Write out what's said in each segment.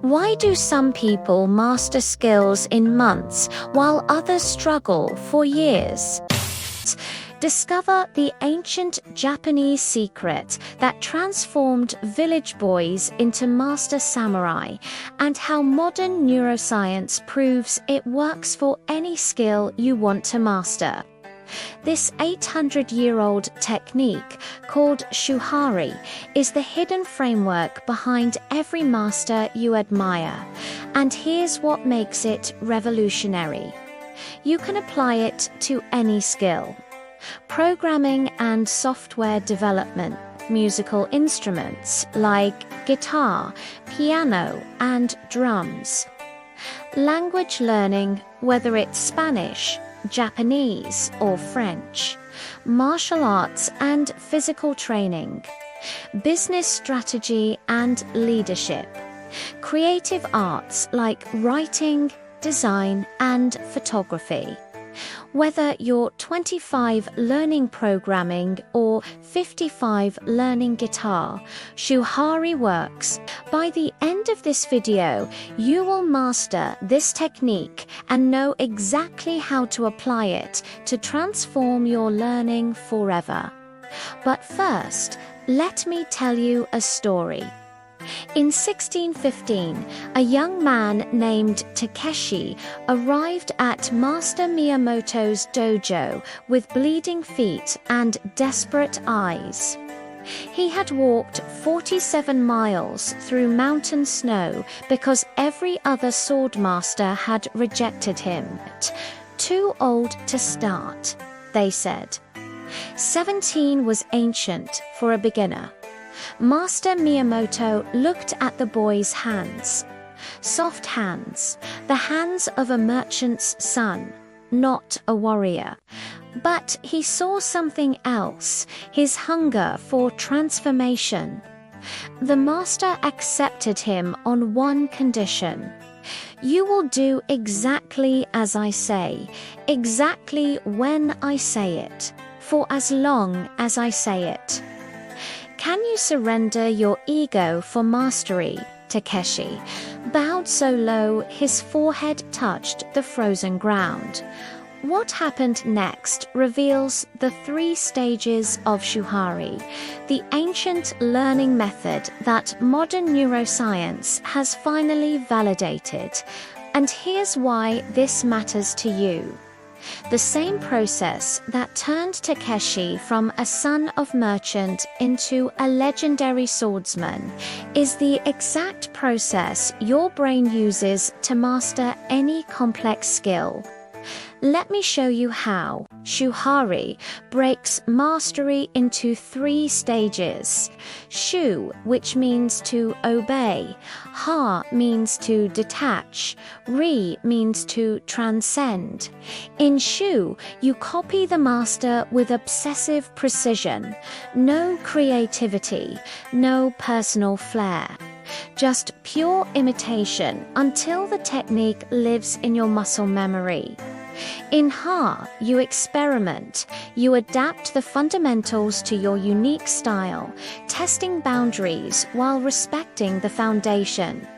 Why do some people master skills in months while others struggle for years? Discover the ancient Japanese secret that transformed village boys into master samurai, and how modern neuroscience proves it works for any skill you want to master. This 800-year-old technique, called Shuhari, is the hidden framework behind every master you admire, and here's what makes it revolutionary. You can apply it to any skill. Programming and software development, musical instruments like guitar, piano, and drums. Language learning, whether it's Spanish, Japanese, or French. Martial arts and physical training. Business strategy and leadership. Creative arts like writing, design, and photography. Whether you're 25 learning programming or 55 learning guitar, Shuhari works. By the end of this video, you will master this technique and know exactly how to apply it to transform your learning forever. But first, let me tell you a story. In 1615, a young man named Takeshi arrived at Master Miyamoto's dojo with bleeding feet and desperate eyes. He had walked 47 miles through mountain snow because every other swordmaster had rejected him. Too old to start, they said. 17 was ancient for a beginner. Master Miyamoto looked at the boy's hands. Soft hands, the hands of a merchant's son, not a warrior. But he saw something else, his hunger for transformation. The master accepted him on one condition. You will do exactly as I say, exactly when I say it, for as long as I say it. Can you surrender your ego for mastery? Takeshi bowed so low his forehead touched the frozen ground. What happened next reveals the 3 stages of Shuhari, the ancient learning method that modern neuroscience has finally validated. And here's why this matters to you. The same process that turned Takeshi from a son of merchant into a legendary swordsman is the exact process your brain uses to master any complex skill. Let me show you how. Shuhari breaks mastery into 3 stages. Shu, which means to obey. Ha means to detach. Ri means to transcend. In Shu, you copy the master with obsessive precision. No creativity, no personal flair. Just pure imitation until the technique lives in your muscle memory. In Ha, you experiment. You adapt the fundamentals to your unique style, testing boundaries while respecting the foundation.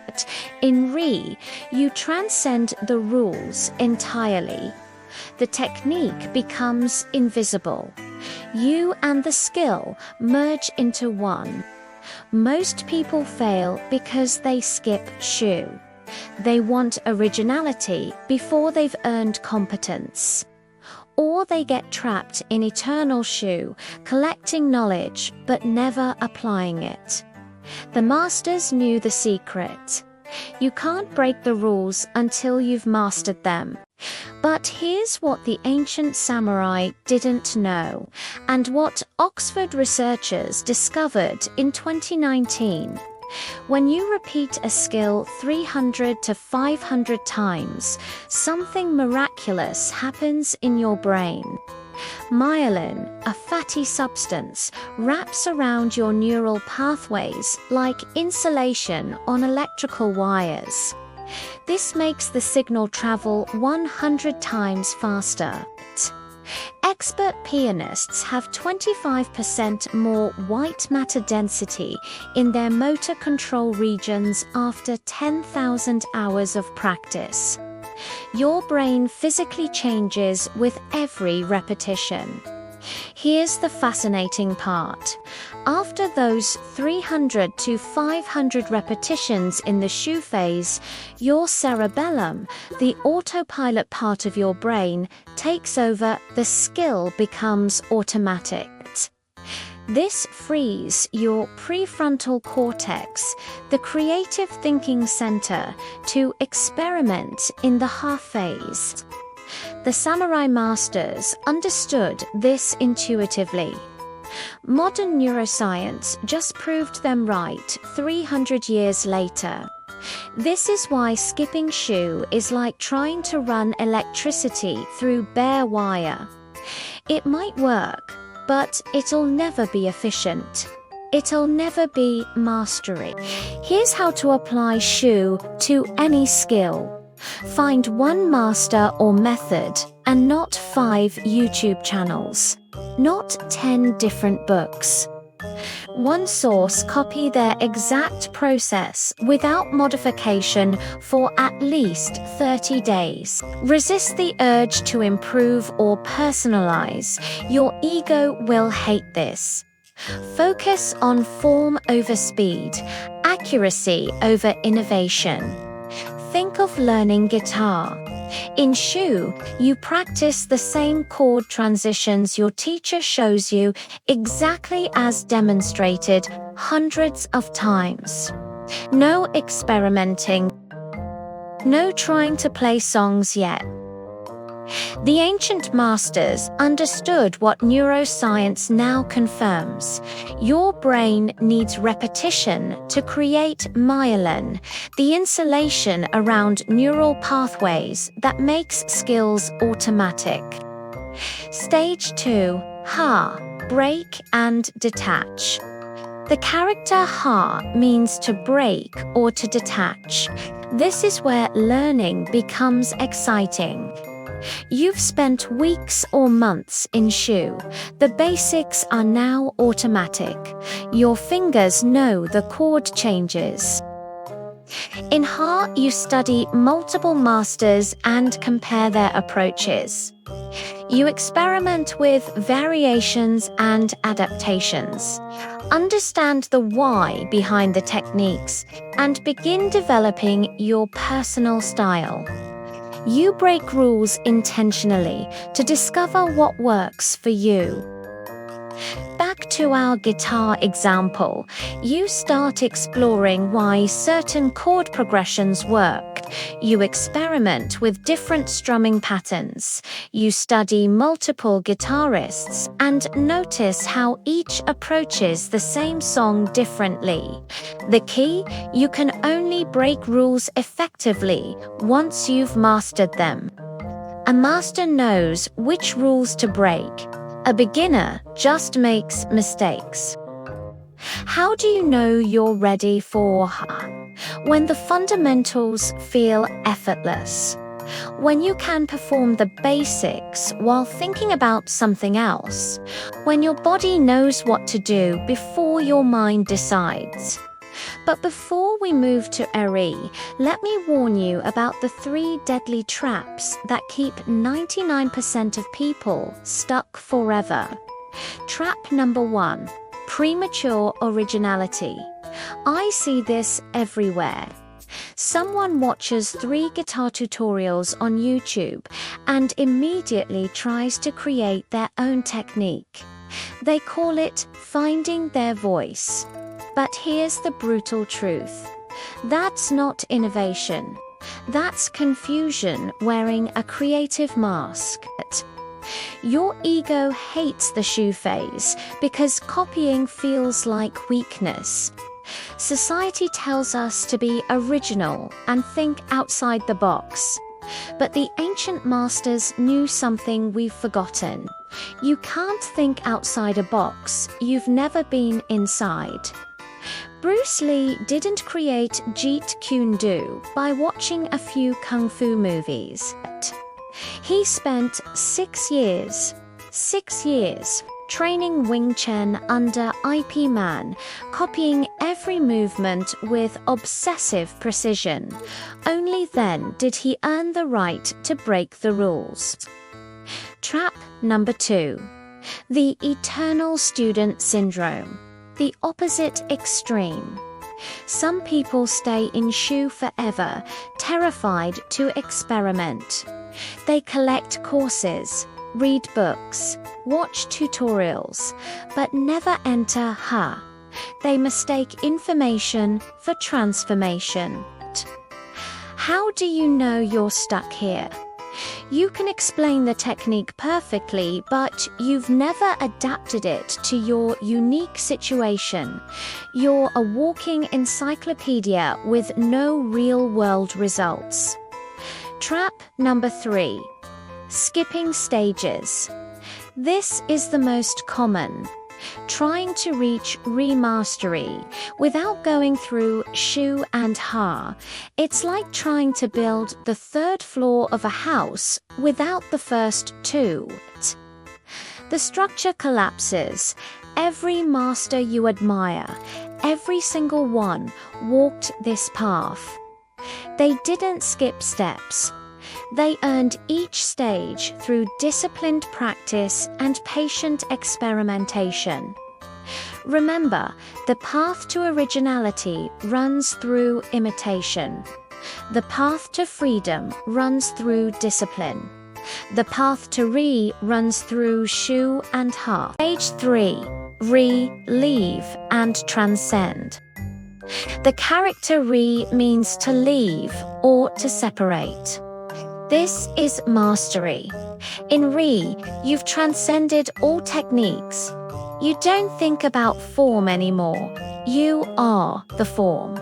In Ri, you transcend the rules entirely. The technique becomes invisible. You and the skill merge into one. Most people fail because they skip Shu. They want originality before they've earned competence. Or they get trapped in eternal Shu, collecting knowledge but never applying it. The masters knew the secret. You can't break the rules until you've mastered them. But here's what the ancient samurai didn't know, and what Oxford researchers discovered in 2019. When you repeat a skill 300 to 500 times, something miraculous happens in your brain. Myelin, a fatty substance, wraps around your neural pathways like insulation on electrical wires. This makes the signal travel 100 times faster. Expert pianists have 25% more white matter density in their motor control regions after 10,000 hours of practice. Your brain physically changes with every repetition. Here's the fascinating part. After those 300 to 500 repetitions in the shu phase, your cerebellum, the autopilot part of your brain, takes over. The skill becomes automatic. This frees your prefrontal cortex, the creative thinking center, to experiment in the ha phase. The samurai masters understood this intuitively. Modern neuroscience just proved them right 300 years later. This is why skipping shu is like trying to run electricity through bare wire. It might work, but it'll never be efficient. It'll never be mastery. Here's how to apply shu to any skill. Find one master or method, and not 5 YouTube channels. Not 10 different books. One source. Copy their exact process without modification for at least 30 days. Resist the urge to improve or personalize. Your ego will hate this. Focus on form over speed, accuracy over innovation. Think of learning guitar. In shu, you practice the same chord transitions your teacher shows you, exactly as demonstrated hundreds of times. No experimenting. No trying to play songs yet. The ancient masters understood what neuroscience now confirms. Your brain needs repetition to create myelin, the insulation around neural pathways that makes skills automatic. Stage 2. Ha. Break and detach. The character ha means to break or to detach. This is where learning becomes exciting. You've spent weeks or months in shu. The basics are now automatic. Your fingers know the chord changes. In ha, you study multiple masters and compare their approaches. You experiment with variations and adaptations. Understand the why behind the techniques and begin developing your personal style. You break rules intentionally to discover what works for you. Back to our guitar example, you start exploring why certain chord progressions work. You experiment with different strumming patterns. You study multiple guitarists and notice how each approaches the same song differently. The key: you can only break rules effectively once you've mastered them. A master knows which rules to break. A beginner just makes mistakes. How do you know you're ready for ha? When the fundamentals feel effortless. When you can perform the basics while thinking about something else. When your body knows what to do before your mind decides. But before we move to eri, let me warn you about the 3 deadly traps that keep 99% of people stuck forever. Trap number 1. Premature originality. I see this everywhere. Someone watches 3 guitar tutorials on YouTube and immediately tries to create their own technique. They call it finding their voice. But here's the brutal truth. That's not innovation. That's confusion wearing a creative mask. Your ego hates the shu phase because copying feels like weakness. Society tells us to be original and think outside the box. But the ancient masters knew something we've forgotten. You can't think outside a box you've never been inside. Bruce Lee didn't create Jeet Kune Do by watching a few kung fu movies. He spent 6 years training Wing Chun under Ip Man, copying every movement with obsessive precision. Only then did he earn the right to break the rules. Trap number 2. The eternal student syndrome. The opposite extreme. Some people stay in Shu forever, terrified to experiment. They collect courses, read books, watch tutorials, but never enter Ha. They mistake information for transformation. How do you know you're stuck here? You can explain the technique perfectly, but you've never adapted it to your unique situation. You're a walking encyclopedia with no real-world results. Trap number 3. Skipping stages. This is the most common. Trying to reach re-mastery without going through Shu and Ha. It's like trying to build the 3rd floor of a house without the first 2. The structure collapses. Every master you admire, every single one, walked this path. They didn't skip steps. They earned each stage through disciplined practice and patient experimentation. Remember, the path to originality runs through imitation. The path to freedom runs through discipline. The path to Re runs through Shu and Ha. Stage 3. Re, leave, and transcend. The character Re means to leave or to separate. This is mastery. In Re, you've transcended all techniques. You don't think about form anymore. You are the form.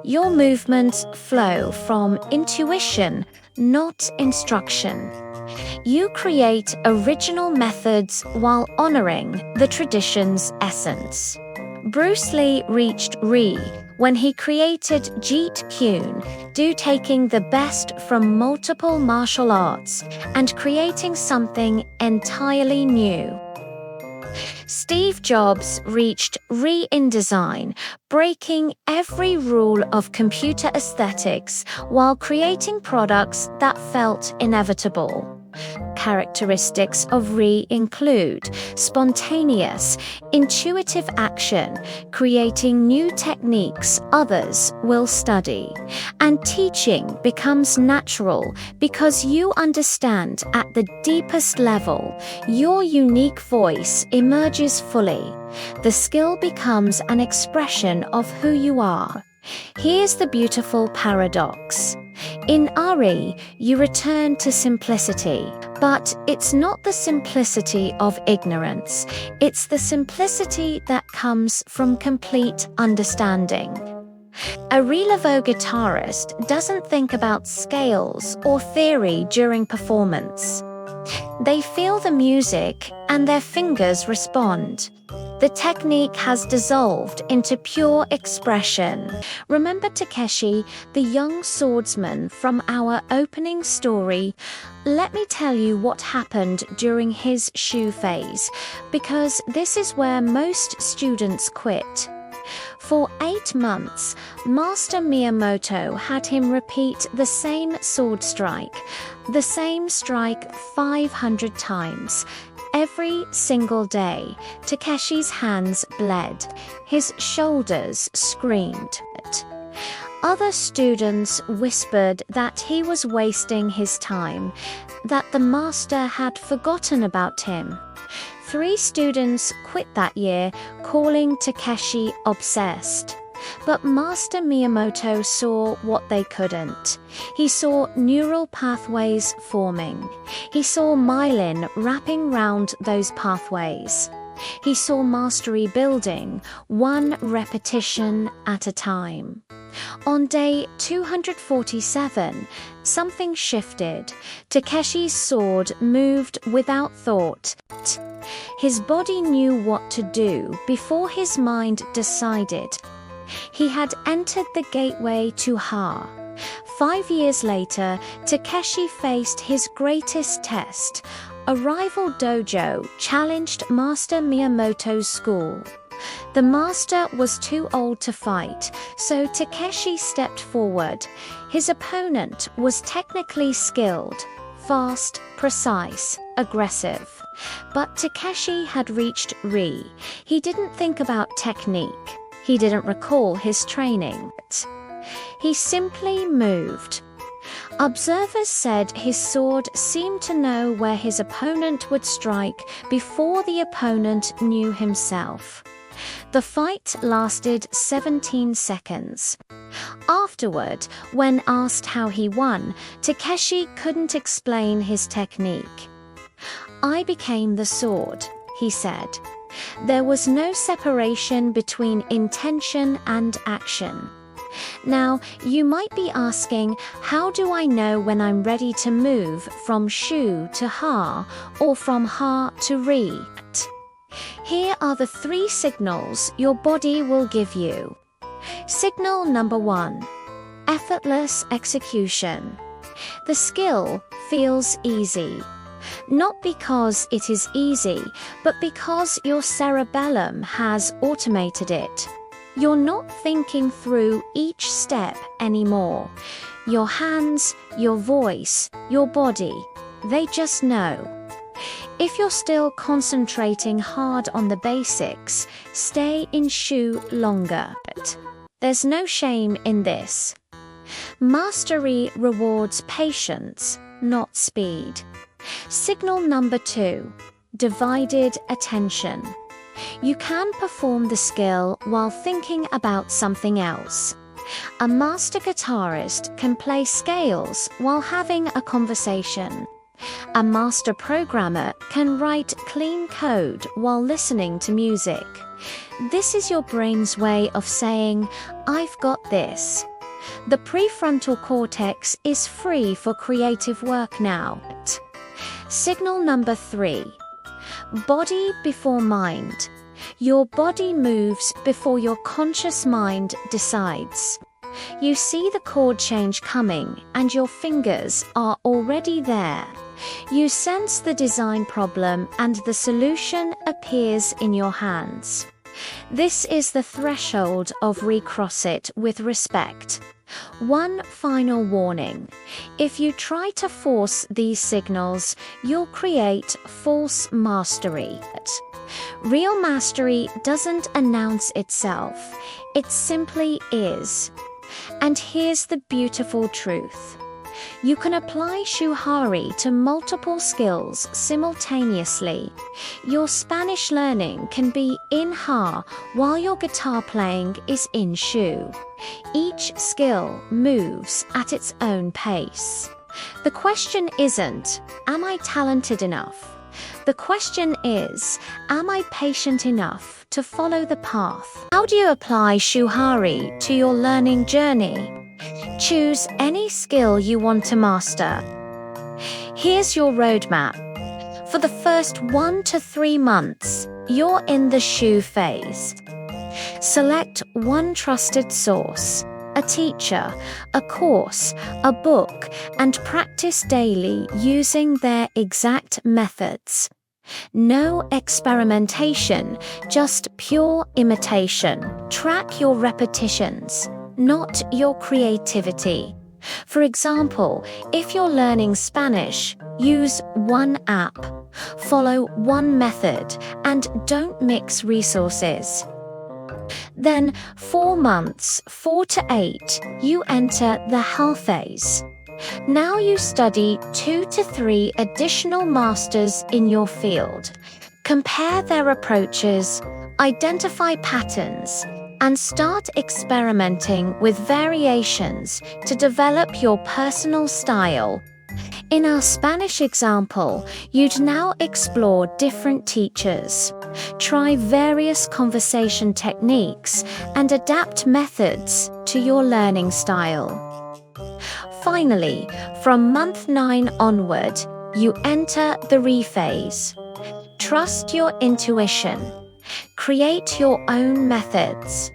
Your movements flow from intuition, not instruction. You create original methods while honoring the tradition's essence. Bruce Lee reached Re when he created Jeet Kune Do, taking the best from multiple martial arts and creating something entirely new. Steve Jobs reached Re in design, breaking every rule of computer aesthetics while creating products that felt inevitable. Characteristics of Re include spontaneous, intuitive action, creating new techniques others will study, and teaching becomes natural because you understand at the deepest level. Your unique voice emerges fully. The skill becomes an expression of who you are. Here's the beautiful paradox. In Ari, you return to simplicity, but it's not the simplicity of ignorance. It's the simplicity that comes from complete understanding. A Re-Level guitarist doesn't think about scales or theory during performance. They feel the music and their fingers respond. The technique has dissolved into pure expression. Remember Takeshi, the young swordsman from our opening story? Let me tell you what happened during his Shu phase, because this is where most students quit. For 8 months, Master Miyamoto had him repeat the same sword strike, the same strike 500 times. Every single day, Takeshi's hands bled. His shoulders screamed. Other students whispered that he was wasting his time, that the master had forgotten about him. 3 students quit that year, calling Takeshi obsessed. But Master Miyamoto saw what they couldn't. He saw neural pathways forming. He saw myelin wrapping round those pathways. He saw mastery building, one repetition at a time. On day 247, something shifted. Takeshi's sword moved without thought. His body knew what to do before his mind decided. He had entered the gateway to Ha. 5 years later, Takeshi faced his greatest test. A rival dojo challenged Master Miyamoto's school. The master was too old to fight, so Takeshi stepped forward. His opponent was technically skilled, fast, precise, aggressive. But Takeshi had reached Ri. He didn't think about technique. He didn't recall his training. He simply moved. Observers said his sword seemed to know where his opponent would strike before the opponent knew himself. The fight lasted 17 seconds. Afterward, when asked how he won, Takeshi couldn't explain his technique. "I became the sword," he said. There was no separation between intention and action. Now, you might be asking, how do I know when I'm ready to move from Shu to Ha or from Ha to Ri? Here are the 3 signals your body will give you. Signal number 1. Effortless execution. The skill feels easy. Not because it is easy, but because your cerebellum has automated it. You're not thinking through each step anymore. Your hands, your voice, your body, they just know. If you're still concentrating hard on the basics, stay in Shu longer. There's no shame in this. Mastery rewards patience, not speed. Signal number 2. Divided attention. You can perform the skill while thinking about something else. A master guitarist can play scales while having a conversation. A master programmer can write clean code while listening to music. This is your brain's way of saying, "I've got this." The prefrontal cortex is free for creative work now. Signal number 3. Body before mind. Your body moves before your conscious mind decides. You see the chord change coming and your fingers are already there. You sense the design problem and the solution appears in your hands. This is the threshold of recross it with respect. One final warning. If you try to force these signals, you'll create false mastery. Real mastery doesn't announce itself. It simply is. And here's the beautiful truth. You can apply Shuhari to multiple skills simultaneously. Your Spanish learning can be in Ha while your guitar playing is in Shu. Each skill moves at its own pace. The question isn't, am I talented enough? The question is, am I patient enough to follow the path? How do you apply Shuhari to your learning journey? Choose any skill you want to master. Here's your roadmap. For the first 1 to 3 months, you're in the Shu phase. Select one trusted source, a teacher, a course, a book, and practice daily using their exact methods. No experimentation, just pure imitation. Track your repetitions, not your creativity. For example, if you're learning Spanish, use one app, follow one method, and don't mix resources. Then 4 months, 4 to 8, you enter the Ha phase. Now you study 2 to 3 additional masters in your field. Compare their approaches, identify patterns, and start experimenting with variations to develop your personal style. In our Spanish example, you'd now explore different teachers, try various conversation techniques, and adapt methods to your learning style. Finally, from month 9 onward, you enter the Ri phase. Trust your intuition. Create your own methods.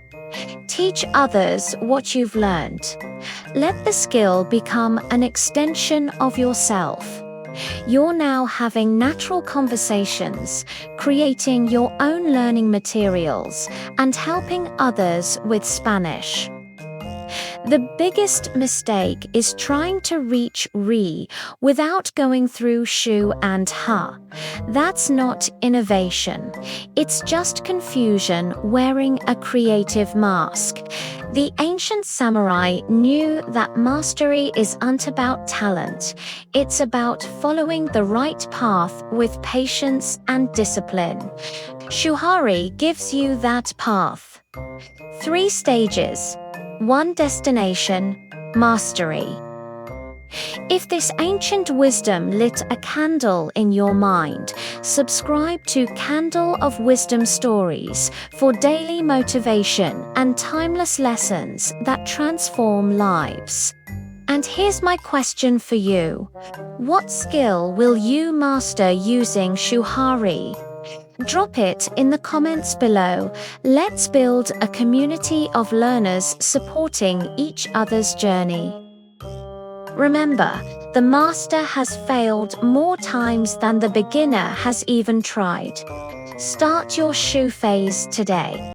Teach others what you've learned. Let the skill become an extension of yourself. You're now having natural conversations, creating your own learning materials, and helping others with Spanish. The biggest mistake is trying to reach re without going through shu and ha. That's not innovation. It's just confusion wearing a creative mask. The ancient samurai knew that mastery isn't about talent. It's about following the right path with patience and discipline. Shuhari gives you that path. 3 stages. 1 destination, mastery. If this ancient wisdom lit a candle in your mind, subscribe to Candle of Wisdom Stories for daily motivation and timeless lessons that transform lives. And here's my question for you. What skill will you master using Shuhari? Drop it in the comments below. Let's build a community of learners supporting each other's journey. Remember, the master has failed more times than the beginner has even tried. Start your shu phase today.